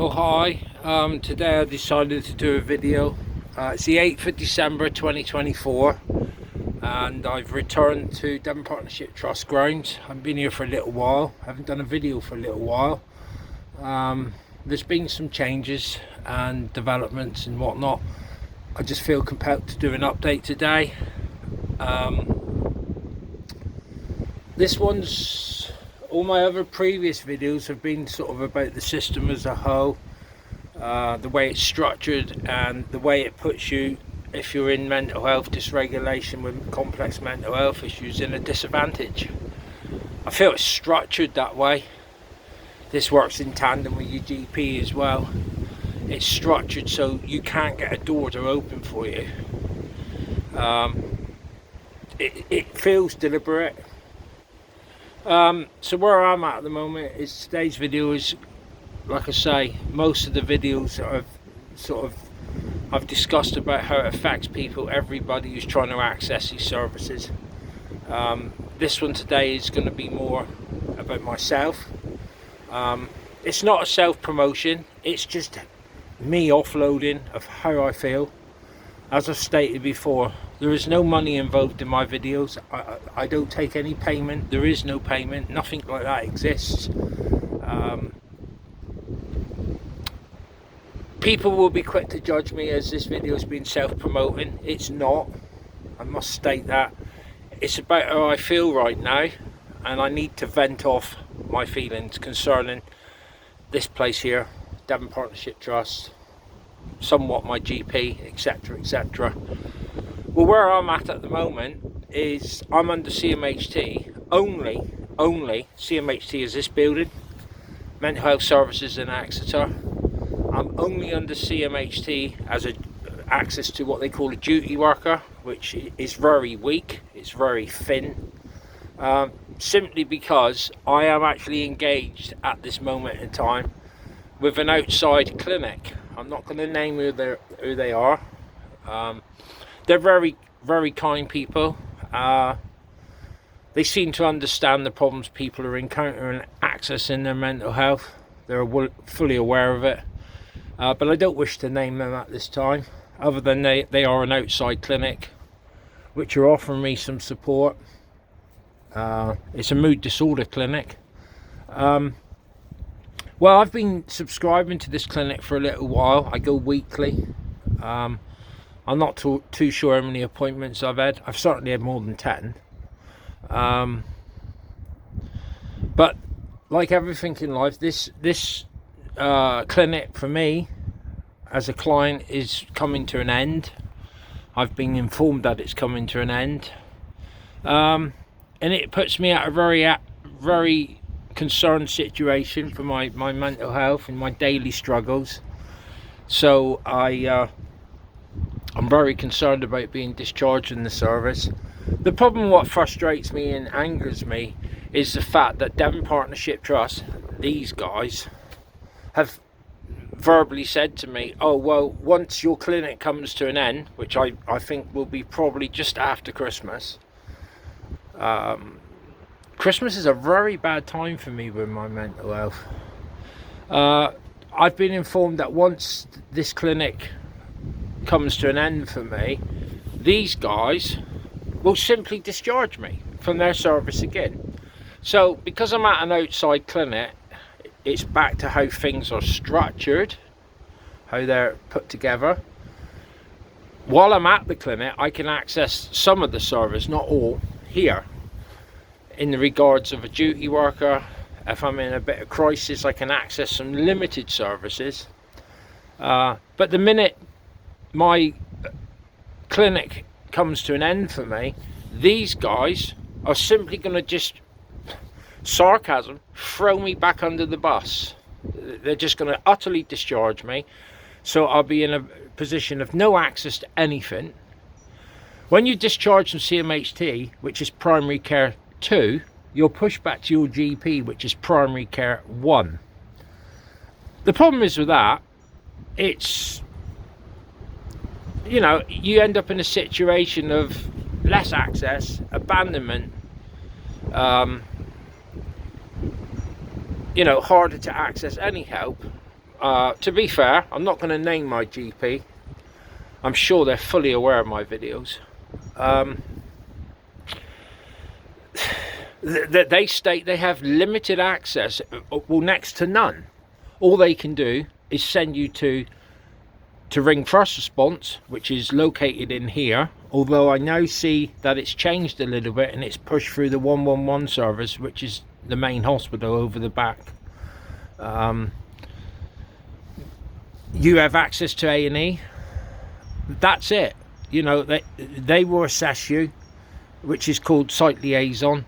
Oh hi, today I decided to do a video. It's the 8th of December 2024 and I've returned to Devon Partnership Trust grounds. I've been here for a little while, haven't done a video for a little while. There's been some changes and developments and whatnot. I just feel compelled to do an update today. This one's, all my other previous videos have been sort of about the system as a whole, the way it's structured and the way it puts you, if you're in mental health dysregulation with complex mental health issues, in a disadvantage. I feel it's structured that way. This works in tandem with your GP as well. It's structured so you can't get a door to open for you. It feels deliberate. So where I'm at the moment is today's video is, like I say, most of the videos I've discussed about how it affects people, everybody who's trying to access these services. This one today is going to be more about myself. It's not a self-promotion, it's just me offloading of how I feel. As I've stated before, there is no money involved in my videos. I don't take any payment. There is no payment. Nothing like that exists. People will be quick to judge me as this video has been self-promoting. It's not. I must state that. It's about how I feel right now, and I need to vent off my feelings concerning this place here, Devon Partnership Trust, somewhat my GP, etc, etc. Well, where I'm at the moment is I'm under CMHT. Only CMHT is this building, Mental Health Services in Exeter. I'm only under CMHT as access to what they call a duty worker, which is very weak, it's very thin, simply because I am actually engaged at this moment in time with an outside clinic. I'm not going to name who they are. They're very, very kind people. They seem to understand the problems people are encountering accessing their mental health. They're fully aware of it. But I don't wish to name them at this time, other than they are an outside clinic which are offering me some support. It's a mood disorder clinic. Well, I've been subscribing to this clinic for a little while. I go weekly. I'm not too sure how many appointments I've had. I've certainly had more than 10. But like everything in life, this clinic for me as a client is coming to an end. I've been informed that it's coming to an end. And it puts me at a very concerned situation for my mental health and my daily struggles. So I'm very concerned about being discharged in the service. The problem, what frustrates me and angers me, is the fact that Devon Partnership Trust, these guys, have verbally said to me, oh well, once your clinic comes to an end, which I think will be probably just after Christmas. Christmas is a very bad time for me with my mental health. I've been informed that once this clinic comes to an end for me, these guys will simply discharge me from their service again. So because I'm at an outside clinic, it's back to how things are structured, how they're put together. While I'm at the clinic, I can access some of the service, not all, here. In the regards of a duty worker, if I'm in a bit of crisis, I can access some limited services. But the minute my clinic comes to an end for me, these guys are simply going to just, sarcasm, throw me back under the bus. They're just going to utterly discharge me, so I'll be in a position of no access to anything. When you discharge from CMHT, which is primary care 2, you're pushed back to your GP, which is primary care 1. The problem is with that, it's, you know, you end up in a situation of less access, abandonment, you know, harder to access any help. To be fair, I'm not going to name my GP. I'm sure they're fully aware of my videos. They state they have limited access, well, next to none. All they can do is send you to ring first response, which is located in here, although I now see that it's changed a little bit and it's pushed through the 111 service, which is the main hospital over the back. You have access to A&E. That's it. You know, they will assess you, which is called site liaison.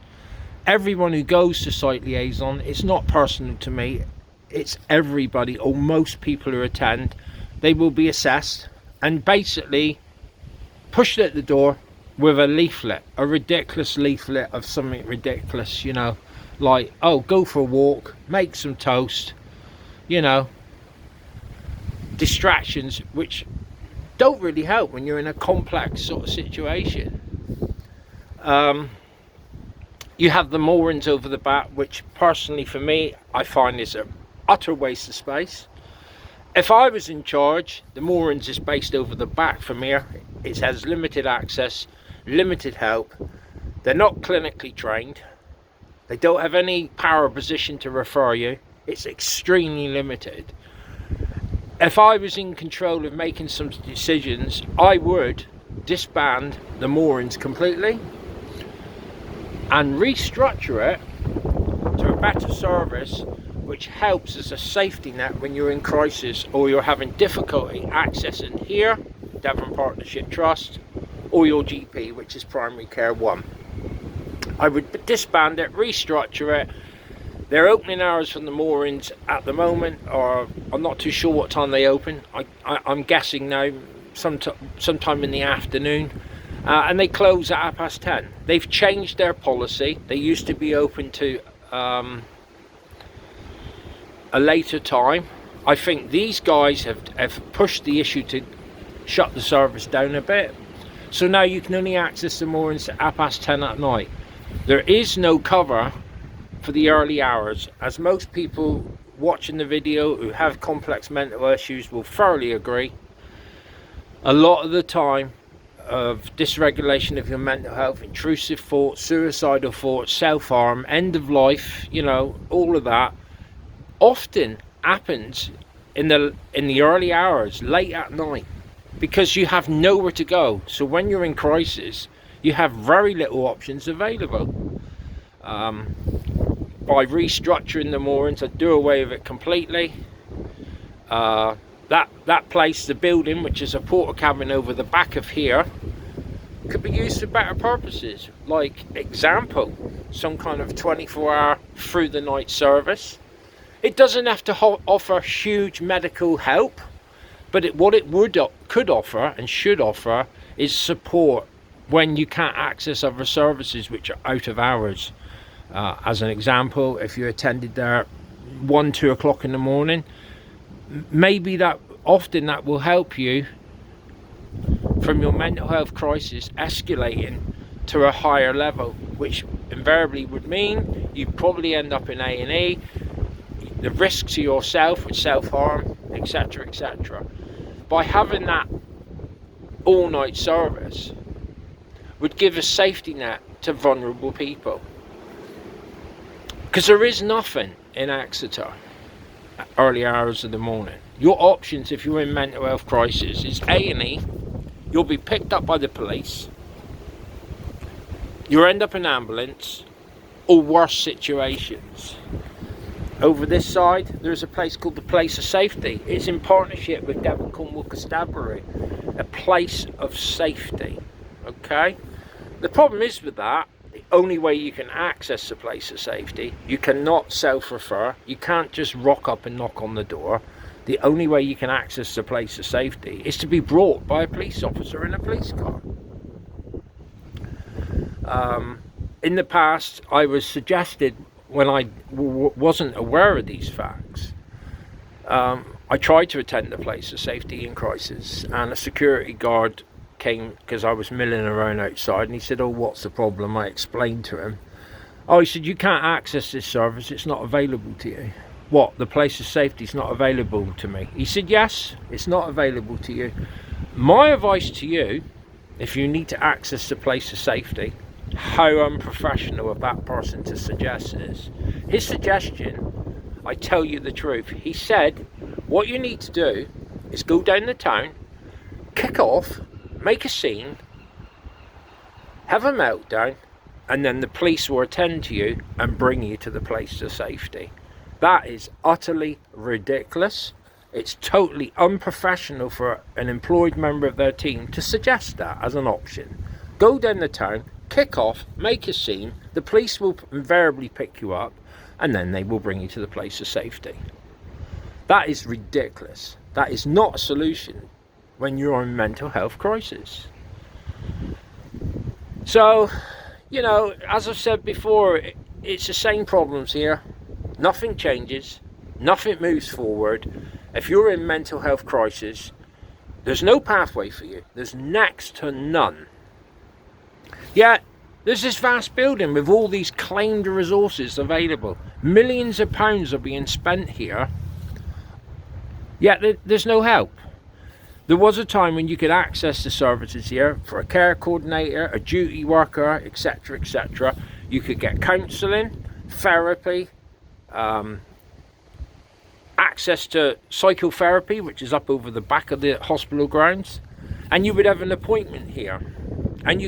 Everyone who goes to site liaison, it's not personal to me, it's everybody or most people who attend. They will be assessed and basically pushed at the door with a leaflet, a ridiculous leaflet of something ridiculous, you know, like, oh, go for a walk, make some toast, you know, distractions which don't really help when you're in a complex sort of situation. You have the moorings over the back, which personally for me I find is an utter waste of space. If I was in charge, the moorings is based over the back from here. It has limited access, limited help. They're not clinically trained. They don't have any power position to refer you. It's extremely limited. If I was in control of making some decisions, I would disband the moorings completely and restructure it to a better service which helps as a safety net when you're in crisis or you're having difficulty accessing here, Devon Partnership Trust, or your GP, which is Primary Care 1. I would disband it, restructure it. Their opening hours from the moorings at the moment are, I'm not too sure what time they open. I'm guessing now sometime in the afternoon. And they close at 10:30. They've changed their policy. They used to be open to a later time. I think these guys have pushed the issue to shut the service down a bit. So now you can only access the moorings at 10:30 at night. There is no cover for the early hours, as most people watching the video who have complex mental issues will thoroughly agree. A lot of the time of dysregulation of your mental health, intrusive thoughts, suicidal thoughts, self-harm, end of life, you know, all of that often happens in the early hours, late at night, because you have nowhere to go. So when you're in crisis, you have very little options available. By restructuring the moorings, I do away with it completely. That place, the building, which is a porter cabin over the back of here, could be used for better purposes. Like, example, some kind of 24-hour through the night service. It doesn't have to offer huge medical help, but what it could offer and should offer is support when you can't access other services which are out of hours. As an example, if you attended there 1-2 o'clock in the morning, maybe that will help you from your mental health crisis escalating to a higher level, which invariably would mean you probably end up in A&E, the risk to yourself with self-harm, etc, etc. By having that all-night service would give a safety net to vulnerable people, because there is nothing in Exeter at early hours of the morning. Your options if you're in mental health crisis is A&E. You'll be picked up by the police, you'll end up in ambulance, or worse situations. Over this side there's a place called the Place of Safety. It's in partnership with Devon Cornwall Constabulary, a place of safety. Okay, the problem is with that, the only way you can access the Place of Safety, you cannot self-refer, you can't just rock up and knock on the door. The only way you can access the Place of Safety is to be brought by a police officer in a police car. In the past, I was suggested, when I wasn't aware of these facts, I tried to attend the Place of Safety in crisis, and a security guard came because I was milling around outside, and he said, "Oh, what's the problem?" I explained to him. Oh, he said, "You can't access this service, it's not available to you." What, the place of safety is not available to me? He said, yes, it's not available to you. My advice to you, if you need to access the place of safety, how unprofessional of that person to suggest is. His suggestion, I tell you the truth, he said, what you need to do is go down the town, kick off, make a scene, have a meltdown, and then the police will attend to you and bring you to the place of safety. That is utterly ridiculous. It's totally unprofessional for an employed member of their team to suggest that as an option. Go down the town, kick off, make a scene, the police will invariably pick you up, and then they will bring you to the place of safety. That is ridiculous. That is not a solution when you're in mental health crisis. So, you know, as I've said before, it's the same problems here. Nothing changes, nothing moves forward. If you're in mental health crisis, there's no pathway for you. There's next to none. Yet, there's this vast building with all these claimed resources available. Millions of pounds are being spent here, yet there's no help. There was a time when you could access the services here for a care coordinator, a duty worker, etc., etc. You could get counselling, therapy, access to psychotherapy, which is up over the back of the hospital grounds, and you would have an appointment here, and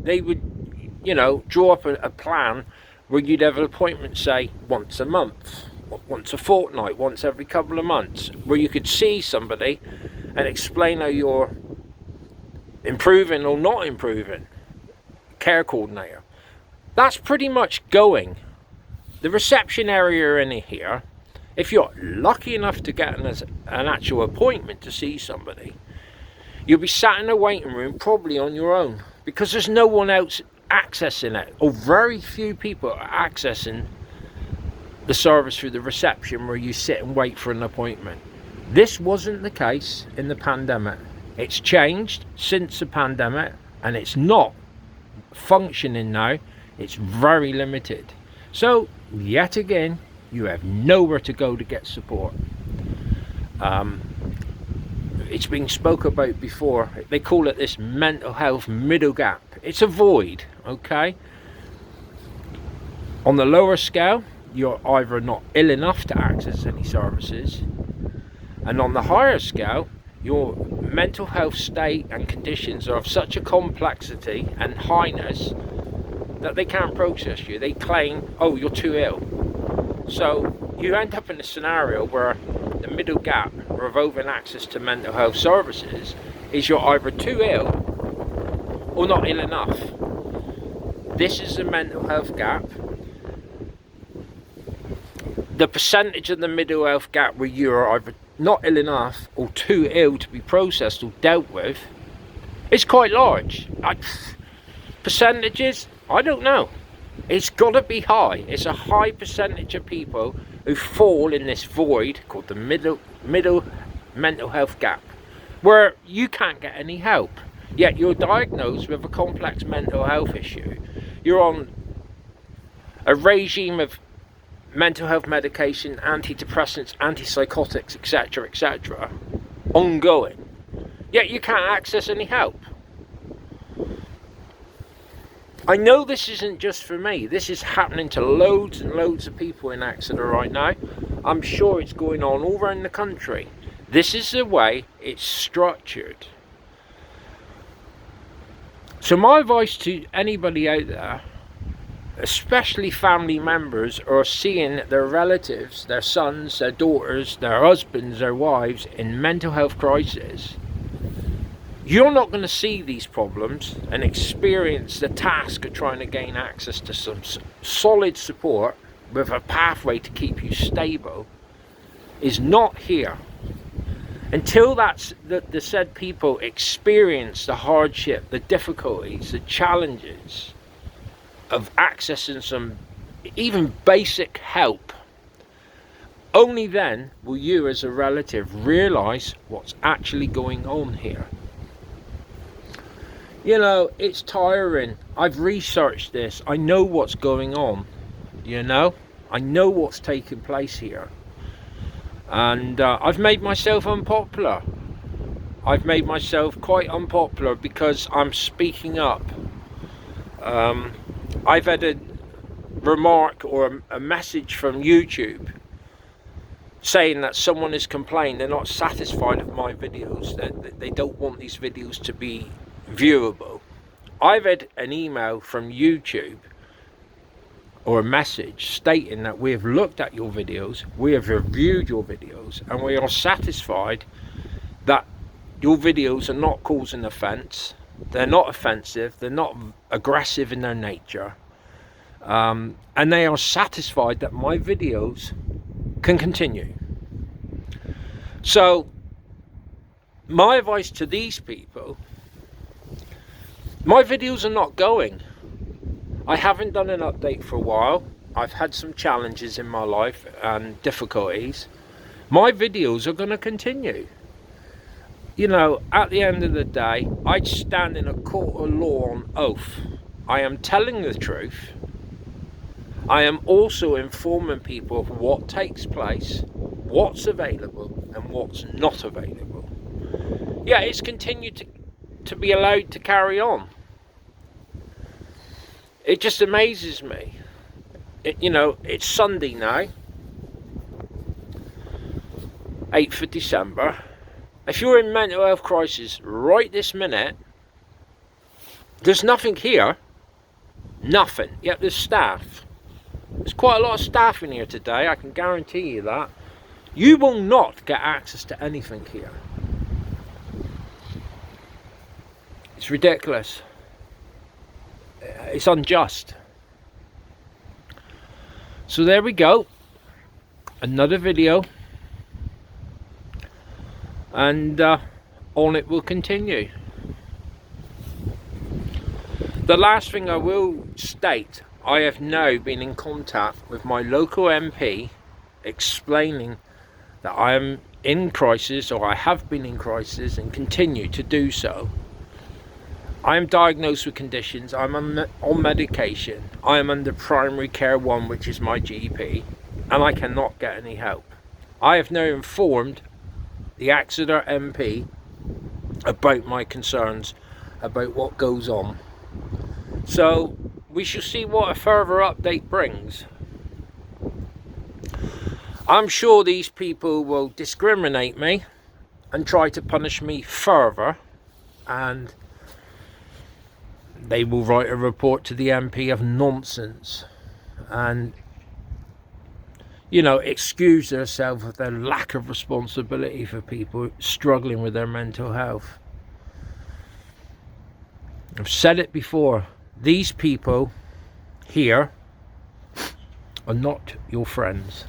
they would, you know, draw up a plan where you'd have an appointment, say, once a month, once a fortnight, once every couple of months, where you could see somebody and explain how you're improving or not improving. Care coordinator. That's pretty much going. The reception area in here, if you're lucky enough to get an actual appointment to see somebody, you'll be sat in a waiting room probably on your own, because there's no one else accessing it, or very few people are accessing the service through the reception where you sit and wait for an appointment. This wasn't the case in the pandemic. It's changed since the pandemic, and it's not functioning now. It's very limited. So, yet again, you have nowhere to go to get support. It's been spoke about before. They call it this mental health middle gap. It's a void, okay? On the lower scale, you're either not ill enough to access any services, and on the higher scale, your mental health state and conditions are of such a complexity and highness that they can't process you. They claim, oh, you're too ill. So you end up in a scenario where the middle gap revolving access to mental health services is you're either too ill or not ill enough. This is the mental health gap. The percentage of the mental health gap where you are either not ill enough or too ill to be processed or dealt with is quite large. Percentages, I don't know. It's got to be high. It's a high percentage of people who fall in this void called the middle mental health gap, where you can't get any help, yet you're diagnosed with a complex mental health issue. You're on a regime of mental health medication, antidepressants, antipsychotics, etc., etc., ongoing, yet you can't access any help. I know this isn't just for me. This is happening to loads and loads of people in Exeter right now. I'm sure it's going on all around the country. This is the way it's structured. So my advice to anybody out there, especially family members, are seeing their relatives, their sons, their daughters, their husbands, their wives in mental health crisis, you're not going to see these problems and experience the task of trying to gain access to some solid support with a pathway to keep you stable is not here. Until the said people experience the hardship, the difficulties, the challenges of accessing some even basic help, only then will you as a relative realise what's actually going on here. You know, it's tiring. I've researched this. I know what's going on. You know, I know what's taking place here. And I've made myself unpopular. I've made myself quite unpopular because I'm speaking up. I've had a remark or a message from YouTube saying that someone has complained they're not satisfied with my videos, that they don't want these videos to be viewable. I've had an email from YouTube or a message stating that we have looked at your videos, we have reviewed your videos, and we are satisfied that your videos are not causing offence, they're not offensive, they're not aggressive in their nature, and they are satisfied that my videos can continue. So my advice to these people, my videos are not going. I haven't done an update for a while. I've had some challenges in my life and difficulties. My videos are going to continue. You know, at the end of the day, I'd stand in a court of law on oath. I am telling the truth. I am also informing people of what takes place, what's available and what's not available. Yeah, it's continued to be allowed to carry on. It just amazes me. You know, it's Sunday now, 8th of December. If you're in mental health crisis right this minute, there's nothing here. Nothing. Yet there's staff. There's quite a lot of staff in here today, I can guarantee you that. You will not get access to anything here. It's ridiculous. It's unjust. So there we go. Another video. And on it will continue. The last thing I will state, I have now been in contact with my local MP explaining that I am in crisis, or I have been in crisis and continue to do so. I am diagnosed with conditions, I'm on medication, I am under primary care 1, which is my GP, and I cannot get any help. I have now informed the Exeter MP about my concerns about what goes on. So we shall see what a further update brings. I'm sure these people will discriminate me and try to punish me further, and they will write a report to the MP of nonsense and, you know, excuse themselves of their lack of responsibility for people struggling with their mental health. I've said it before, these people here are not your friends.